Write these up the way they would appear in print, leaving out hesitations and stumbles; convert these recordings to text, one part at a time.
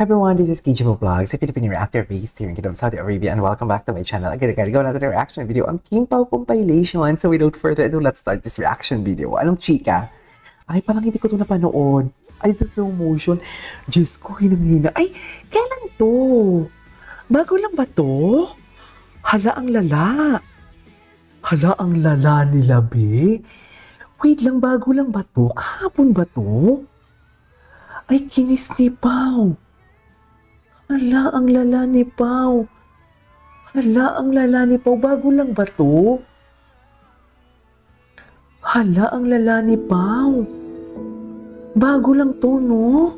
Everyone, this is Kijimo Vlogs, a Filipino reactor based here in Kingdom, Saudi Arabia, and welcome back to my channel. Again, go another reaction video on Kim Pao compilation. So without further ado, let's start this reaction video. Anong chika? Ay, parang hindi ko ito napanood. Ay, sa slow motion. Diyos ko, hinamina. Ay, kailan to? Bago lang ba to? Hala, ang lala. Hala, ang lala nila, be. Wait lang, bago lang ba to? Kahapon ba to? Ay, kinis ni Pao. Hala, ang lala ni Pao. Hala, ang lala ni Pao. Bago lang ba to? Hala, ang lala ni Pao. Bago lang to, no?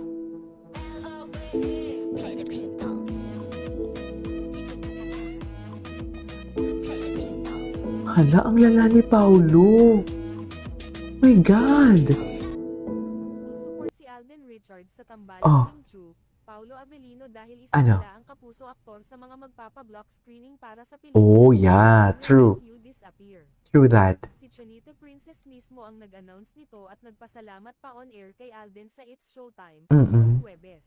Hala, ang lala ni Paulo. My God. Support si Alden Richards sa tambalang Oh. King Chu, Paulo Avelino dahil isa Ano? nila ang kapuso aktor sa mga magpapa-block screening para sa pelikula. Oh, yeah. Never True. Let You Disappear. True that. Si Chanita Princess mismo ang nag-announce nito at nagpasalamat pa on air kay Alden sa It's Showtime, Mm-mm. noong Huwebes.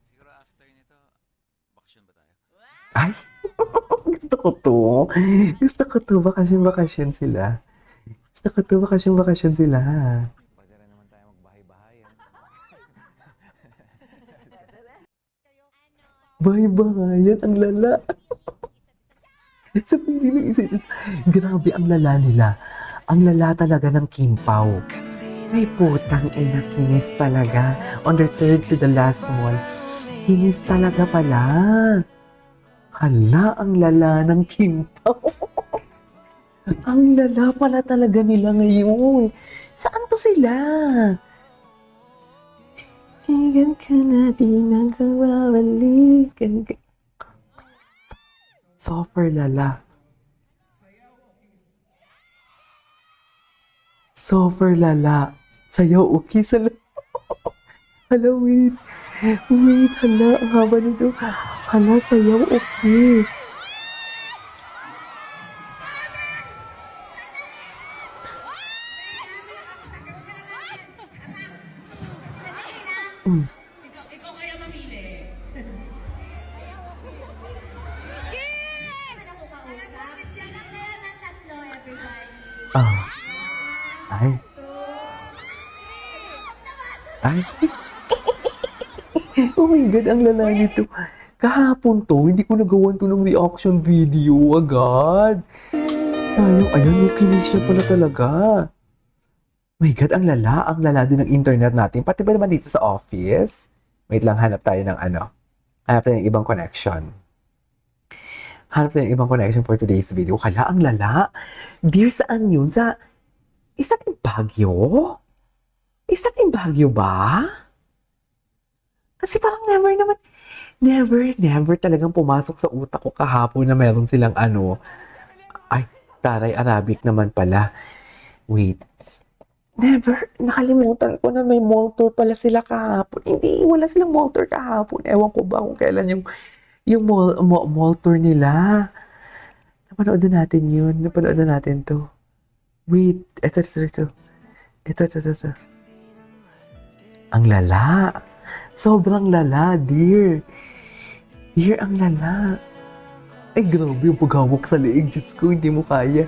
Siguro after nito, bakasyon ba tayo? Ay, gusto ko to. Gusto ko to. Bakasyon sila. Gusto ko to. Bakasyon sila. Pwede rin naman tayo magbahay-bahayan. Bahay-bahayan. Ang lala. Sa hindi ng isa. Grabe ang lala nila. Ang lala talaga ng Kim Pao. Ay putang ina, kinis talaga. On the third to the last one. Kinis talaga pala. Hala, ang lala ng Kim Pao. Ang lala pala talaga nila ngayon. Saan to sila? Sigan ka na, di nagawawalikan ka. Suffer lala. Suffer lala. Sayaw uki sa lala. Hala, wait. Wait, hala. Ang haba nito. Hala, sayaw ukis. Ikaw kaya mamili. Ano ko kausap? Silang na yan ng tatlo, everybody. Ah. Ay. Ay. Oh my God, ang lala nito. Kahapon to, hindi ko nagawan to ng reaction video agad. Sayang, ayun, kinis siya pala talaga. My God, ang lala din ng internet natin. Pati ba naman dito sa office? Wait lang, hanap tayo ng ano. Hanap tayo ng ibang connection. Hanap tayo ng ibang connection for today's video. Kala, ang lala. Dear, saan yun? Is that in Baguio? Is that in Baguio ba? Kasi parang never talagang pumasok sa utak ko kahapon na meron silang ano. Ay, taray, Arabic naman pala. Wait. Never, nakalimutan ko na may mall tour pala sila kahapon. Hindi, wala silang mall tour kahapon. Ewan ko ba kung kailan yung mall tour nila. Napanood na natin yun. Napanood na natin to. Wait, ito. Ito. Ang lala. Sobrang lala, dear. Dear, ang lala. Ay, grabe yung paghawak sa leeg. Diyos ko, hindi mo kaya.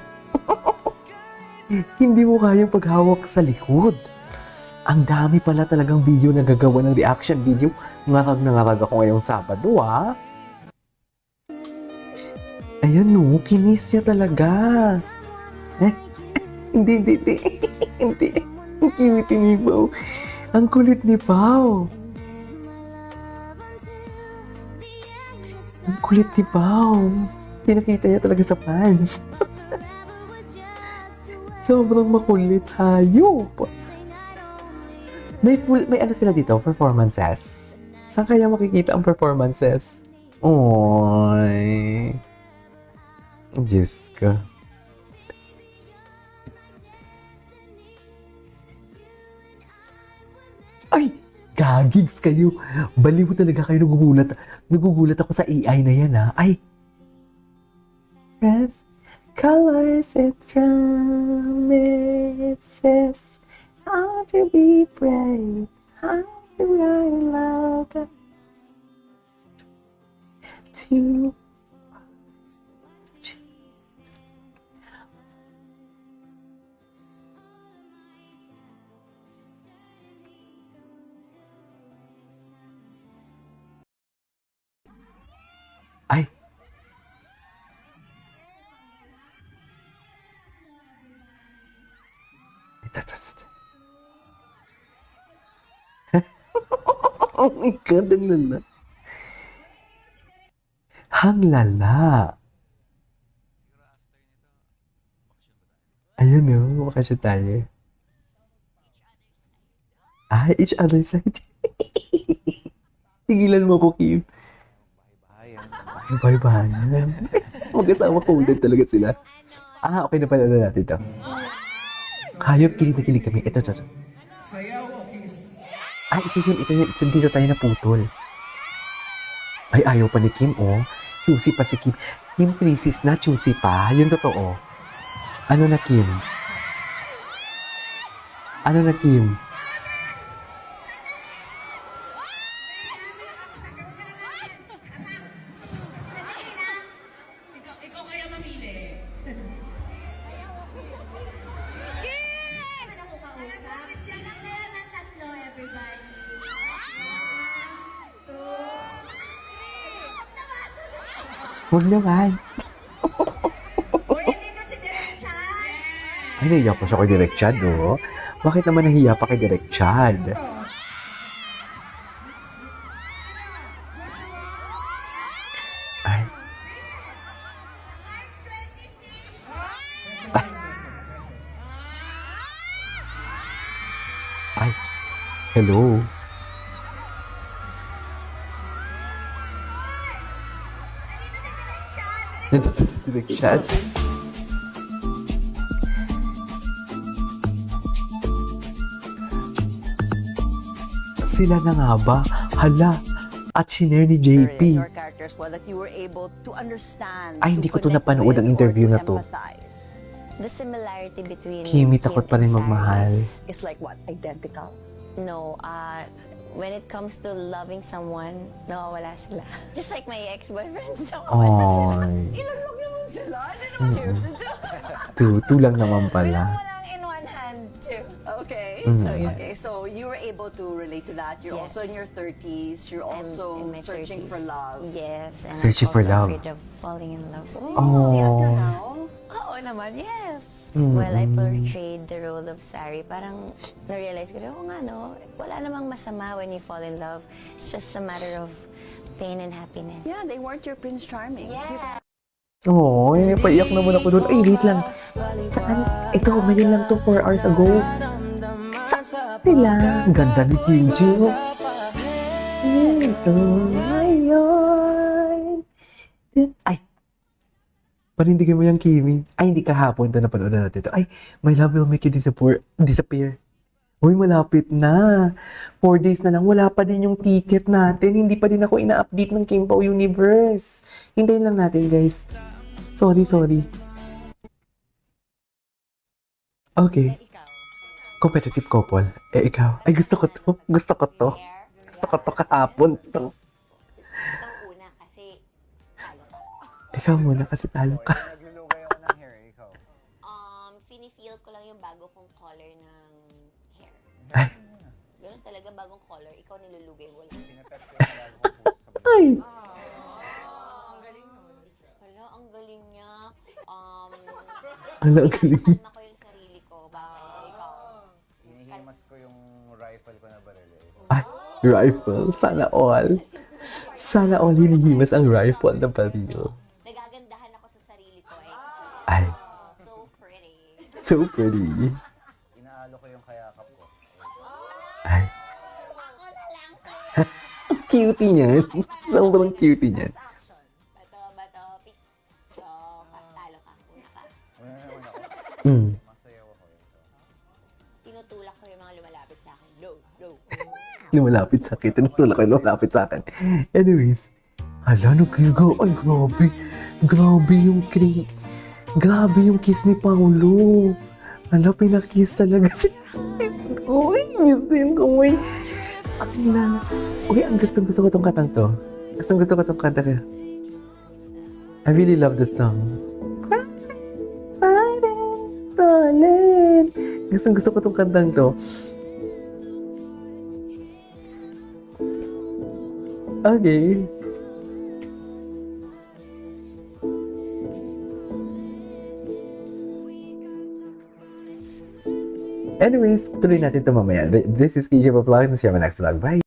Hindi mo kayang paghawak sa likod. Ang dami pala talagang video na gagawa ng reaction video. Ngarag na ngarag ako ngayong Sabado, ha? Ayan, no. Kinis niya talaga. Eh? Hindi. Hindi. Ang cute ni Pao. Ang kulit ni Pao. Ang kulit ni Pao. Pinakita niya talaga sa fans. Sobrang makulit, hayop. May ano sila dito, performances. Saan kaya makikita ang performances? Oy. Diyos ko. Ay! Gagigs kayo. Baliw talaga kayo, nagugulat. Nagugulat ako sa AI na yan, ha? Ay! Yes. Colors it promises how to be bright. I'm in love. To ay, ito, ito, ito. Oh my God, ang lala. Ang lala. Ayun o, bakasyon tayo. Ah, each other side. Tigilan mo ko, Kim. Bye-bye. Mag-asawa ko ulit talaga sila. Ah, okay na pala natin ito. Hayop, kilig na kilig kami. Ito. Ah, ito yun. Dito tayo naputol. Ay, ayaw pa ni Kim, oh. Choosy pa si Kim. Kim crisis na, choosy pa. Yun totoo. Ano na, Kim? Ano na, Kim? Ikaw kaya mamili. Ano ko kausap? Yan lang kayo ng tatlo, everybody. 1, 2, 3. Huwag naman. Uy, hindi kasi Direk Chan. Ay, nahiya pa siya kay Direk Chad, oh. Bakit naman nahiya pa kay Direk Chad? Ay. Ay. Hello. Nandito si Direk Chad. Sila na nga ba? Hala. At shinare ni JP. Your characters well that you were able to understand. Ay, hindi ko to connect napanood ang with, interview or na to. empathize. The similarity between Kimi, takot Kim pa rin and magmahal. It's like what? Identical? No, when it comes to loving someone, nawawala sila. Just like my ex-boyfriends, nawawala sila. Ay. Ilan lang naman sila? Hindi naman Two lang naman pala. Walang in one hand too. Okay. Mhm. Okay. So you were able to relate to that. You're Yes. also in your 30s. You're I'm also in my searching 30s. for love. Yes, and Searching I'm for also love. afraid of falling in love. Oh. Iyak ka now? Oo naman, yes. Mm. Well, I portrayed the role of Sari. Parang na-realize ko, nga no, wala namang masama when you fall in love. It's just a matter of pain and happiness. Yeah, they weren't your Prince Charming. Yeah. Oo, paiyak naman ako doon. Ay, wait lang. Saan? Ito, ngayon lang to 4 hours ago. Saan sila? Ang ganda ni Kim Joo. Ito ngayon. Ay, panindigin mo yung Kimi. Ay, hindi kahapon. Ito, napanood na natin ito. Ay, My Love Will Make You Disappear. Uy, malapit na. 4 days na lang. Wala pa din yung ticket natin. Hindi pa din ako ina-update ng Kim Pao Universe. Hintayin lang natin, guys. Sorry. Okay. Competitive couple. Eh, ikaw. Ay, gusto ko to. Gusto ko to kahapon to. Ikaw una kasi talo ka. Ikaw muna kasi talo ka. Naglulugay ako ng hair, ikaw. Fini-feel ko lang yung bago kong color ng hair. Ay. Ganun talaga, bagong color. Ikaw nilulugay mo lang. Pinatap ko yung bago kong puso sa Ay. Wala, ang galing niya. Ala, ang galing. Kalma ko yung sarili ko. Bakit ikaw? hinihimas ko yung rifle ko na baril. Ay, rifle. Sana all. Sana all hinihimas ang rifle na baril. Nagagandahan ako sa sarili ko. Ay, So pretty. so pretty. Inaalo ko yung kayakap ko. Ay. Ang cutie niyan. Sobrang cutie niyan. Bato, pick. So, talo ka. Una ka. Una naman ako. Masayaw ako ito. Tinutulak ko yung mga lumalapit sa akin. Low. Lumalapit sa akin. Tinutulak ko yung lumalapit sa akin. Anyways. Hala, nag-kiss ko. Ay, grabe. Grabe yung kiss. Grabe yung kiss ni Paulo. Hala, pinakiss talaga si... Uy, miss din ko. Uy. Akila. Uy, ang gusto ko tong kantang to. Gusto ko tong kanta. I really love this song. Gusto ko tong kantang to. Okay. Anyways, tuloy natin ito mamaya. This is KJ Vlogs and see you on my next vlog. Bye!